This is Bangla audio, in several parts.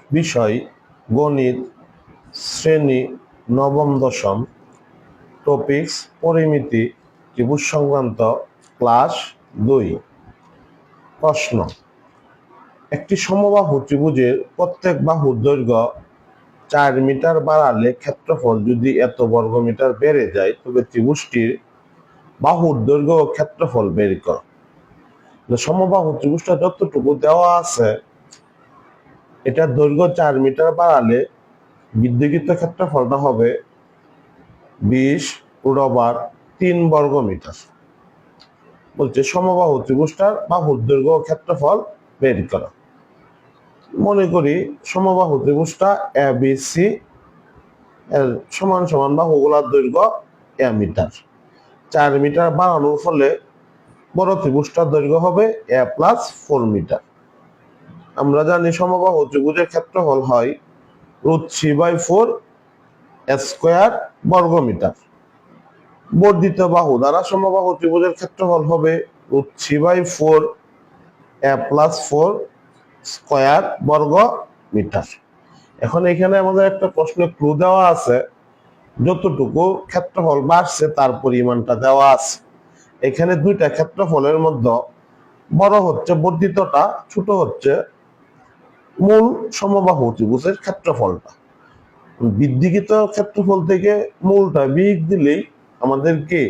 বিষয় গণিত, শ্রেণী নবম দশম, টপিকস পরিমিতি, ত্রিভুজ সংক্রান্ত, ক্লাস 2। প্রশ্ন: একটি সমবাহু ত্রিভুজের প্রত্যেক বাহুর দৈর্ঘ্য 4 মিটার বাড়ালে ক্ষেত্রফল যদি এত বর্গমিটার বেড়ে যায় তবে ত্রিভুজটির বাহুর দৈর্ঘ্য ও ক্ষেত্রফল বের করো। সমবাহু ত্রিভুজটা যতটুকু দেওয়া আছে এটা দৈর্ঘ্য 4 মিটার বাড়ালে বিদ্যুৎ ক্ষেত্রফলটা হবে 20√3 বর্গ মিটার। বলছে সমবাহু ত্রিভুজটার বাহুর দৈর্ঘ্য ও ক্ষেত্রফল বের করো। মনে করি সমবাহু ত্রিভুজটা ABC এর সমান সমান বাহুগুলোর দৈর্ঘ্য a মিটার। 4 মিটার বাড়ানোর ফলে বড় ত্রিভুজটার দৈর্ঘ্য হবে a+4 মিটার। আমরা জানি সমবাহু ত্রিভুজের ক্ষেত্রফল হয় √3/4 স্কয়ার বর্গ মিটার। বর্ধিত বাহু দ্বারা সমবাহু ত্রিভুজের ক্ষেত্রফল হবে √3/4 a+4 স্কয়ার বর্গ মিটার। এখন এখানে আমাদের একটা প্রশ্নে ক্লু দেওয়া আছে, যতটুকু ক্ষেত্রফল বাড়ছে তার পরিমাণটা দেওয়া আছে। এখানে দুইটা ক্ষেত্রফলের মধ্যে বড় হচ্ছে বর্ধিতটা, ছোট হচ্ছে মূল সমবাহু ত্রিভুজের ক্ষেত্রফলটা। বৃদ্ধিকৃত ক্ষেত্রফল থেকে মূলটা বিয়োগ দিলেই আমাদেরকে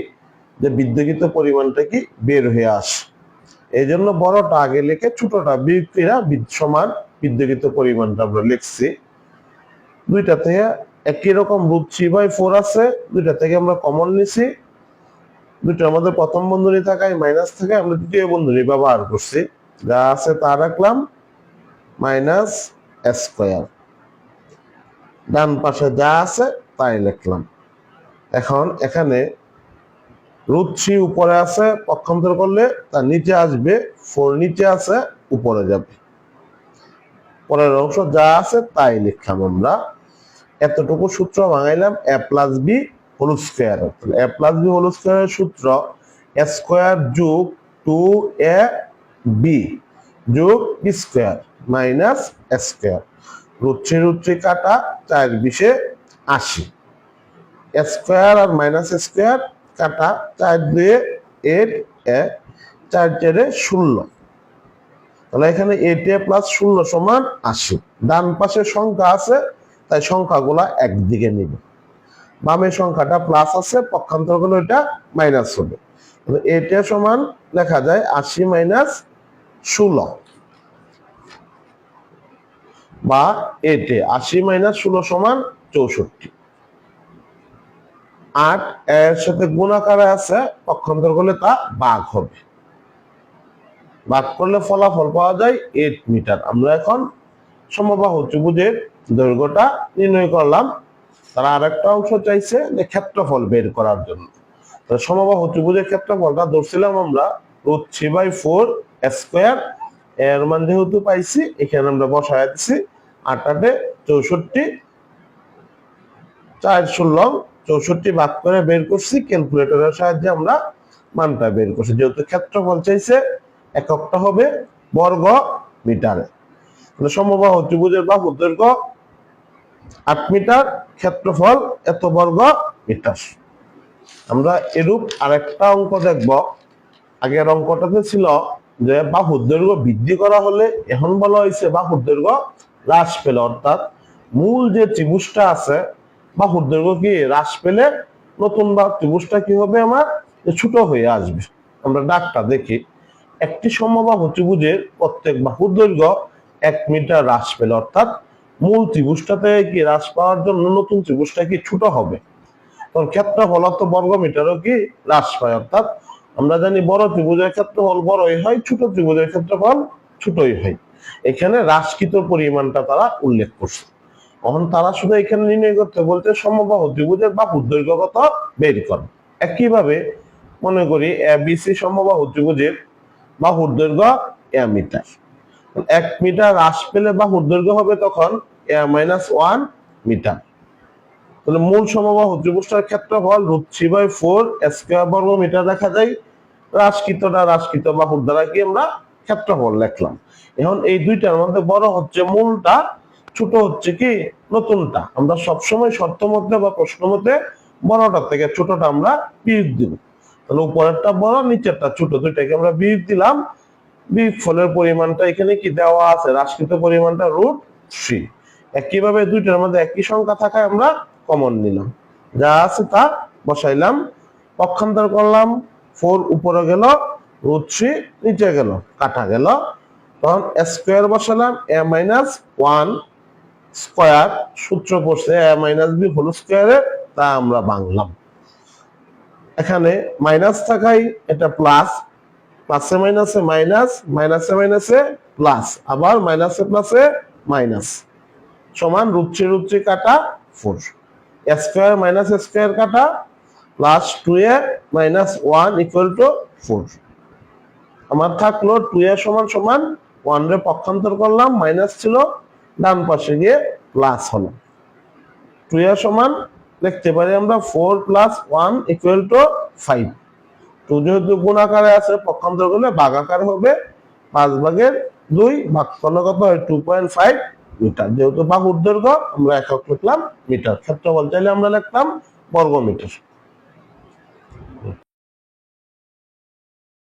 যে বৃদ্ধিকৃত পরিমাণটা কি বের হয়ে আসে। এই জন্য বড়টা আগে লিখে ছোটটা বিয়োগ করে সমান বৃদ্ধিকৃত পরিমাণটা আমরা লিখছি। দুইটা থেকে একই রকম √3/4 আছে, দুইটা থেকে আমরা কমন নিছি। দুইটার মধ্যে প্রথম বন্ধনী থাকায় মাইনাস থাকে, আমরা দ্বিতীয় বন্ধনী ব্যবহার করছি। যা আছে তা রাখলাম, মাইনাস স্কয়ার। ডান পাশে যা আছে তাই লিখলাম। এখন এখানে √3 উপরে আছে, পক্ষান্তর করলে তার নিচে আসবে 4, নিচে আছে উপরে যাবে। পরের অংশ যা আছে তাই লিখলাম আমরা। এতটুকু সূত্র ভাঙাইলাম a+b whole square. a+b whole স্কয়ারের সূত্র a স্কয়ার যোগ 2ab যোগ b square minus a square. √3 কাটা, 4 20 80। a স্কয়ার আর মাইনাস a স্কয়ার কাটা, 4 2 8 4 4 16। তাহলে এখানে 8a + 16 সমান 80। ডান পাশে সংখ্যা আছে তাই সংখ্যাগুলা একদিকে নিবে। বামের সংখ্যাটা প্লাস আছে, পক্ষান্তর করলে এটা মাইনাস হবে। এটা সমান লেখা যায় 80 - 16 বা 80 - 16 সমান 64। 8 এর সাথে গুণাকারে আছে, পক্ষান্তর করলে তা ভাগ হবে। ভাগ করলে ফলাফল পাওয়া যায় 8 মিটার। আমরা এখন সমবাহু ত্রিভুজের দৈর্ঘ্যটা নির্ণয় করলাম। তারা আরেকটা অংশ চাইছে যে ক্ষেত্রফল বের করার জন্য। সমবাহু ত্রিভুজের ক্ষেত্রফলটা ধরছিলাম আমরা √3/4 স্কয়ার। এর মান যেহেতু পাইছি এখানে আমরা বসায় দিছি। 8 8 64, 4 16 64 ভাগ করে বের করছি। ক্যালকুলেটরের সাহায্যে আমরা মানটা বের করছি। যেহেতু ক্ষেত্রফল চাইছে, এককটা হবে বর্গ মিটারে। সমবাহু ত্রিভুজের বাহুর দৈর্ঘ্য 8 মিটার, ক্ষেত্রফল এত বর্গ মিটার। আমরা এরূপ আরেকটা অঙ্ক দেখব। আগের অঙ্কটাতে ছিল যে বাহুর দৈর্ঘ্য বৃদ্ধি করা হলে, এখন বলা হয়েছে বাহুর দৈর্ঘ্য হ্রাস পেলে, অর্থাৎ মূল যে ত্রিভুজটা আছে বাহুর দৈর্ঘ্য কি হ্রাস পেলে নতুন বা ত্রিভুজটা কি হবে আমার ছোট হয়ে আসবে। আমরা দাগটা দেখি। একটি সমবাহু ত্রিভুজের প্রত্যেক বাহুর দৈর্ঘ্য 1 মিটার হ্রাস পেলে, অর্থাৎ মূল ত্রিভুজটাতে কি হ্রাস পাওয়ার জন্য নতুন ত্রিভুজটা কি ছোট হবে। তখন ক্ষেত্রফল তো বর্গ মিটারও কি হ্রাস পায়। অর্থাৎ আমরা জানি বড় ত্রিভুজের ক্ষেত্রফল বড়ই হয়, ছোট ত্রিভুজের ক্ষেত্রফল ছোটই হয়। এখানে হ্রাসকৃত পরিমাণটা তারা উল্লেখ করছে। এখন তারা শুধু এখানে নির্ণয় করতে বলতে সমবাহু ত্রিভুজের বাহুর দৈর্ঘ্য কত বের করে। একইভাবে মনে করি ABC সমবাহু ত্রিভুজের বাহুর দৈর্ঘ্য a মিটার। 1 মিটার হ্রাস পেলে বাহুর দৈর্ঘ্য হবে তখন a-1 মিটার। তাহলে মূল সমবাহু ত্রিভুজটার ক্ষেত্রফল √3/4 স্কয়ার বর্গ মিটার দেখা যায়। হ্রাসকৃত বাহুর দ্বারা কি আমরা ক্ষেত্রফল লিখলাম। এখন এই দুইটার মধ্যে বড় হচ্ছে মূলটা, ছোট হচ্ছে কি নতুনটা, আমরা সবসময় শর্ত মধ্যে বা প্রশ্ন মধ্যে বড়টার থেকে ছোটটা আমরা বিয়োগ দিব। তাহলে উপরেরটা বড় নিচেরটা ছোট, দুইটাকে আমরা বিয়োগ দিলাম। বিয়োগফলের পরিমাণটা এখানে কি দেওয়া আছে, হ্রাসকৃত পরিমাণটা √3। একইভাবে দুইটার মধ্যে একই সংখ্যা থাকায় আমরা কমন নিলাম, যা আছে তা বসাইলাম, পক্ষান্তর করলাম। 4 উপরে গেল, √3 নিচে গেল, কাটা গেল। তখন স্কোয়ার বসালাম, a - 1 স্কোয়ার, সূত্র পড়ছে a - b হোল স্কোয়ারে, তা আমরা ভাঙলাম। এখানে মাইনাস থাকাই এটা প্লাস, প্লাসে মাইনাসে মাইনাস, মাইনাসে মাইনাসে প্লাস, আবার মাইনাসে প্লাসে মাইনাস, সমান √3 কাটা 4, স্কোয়ার মাইনাস স্কোয়ার কাটা, প্লাস 2a - 1 = 4। আমার থাকলো 2a সমান সমান 1 রে পক্ষান্তর করলাম, মাইনাস ছিল, ডান পাশে গিয়ে প্লাস হলো। 2a সমান লিখতে পারি আমরা 4 + 1 = 5। 2 যেহেতু গুণ আকারে আছে, পক্ষান্তর করলে ভাগ আকারে হবে, 5/2 ভাগফল কত হয় 2.5 মিটার। যেহেতু বাহুর দৈর্ঘ্য আমরা একক লিখলাম মিটার, ক্ষেত্রফল চাইলে আমরা লিখতাম বর্গ মিটার।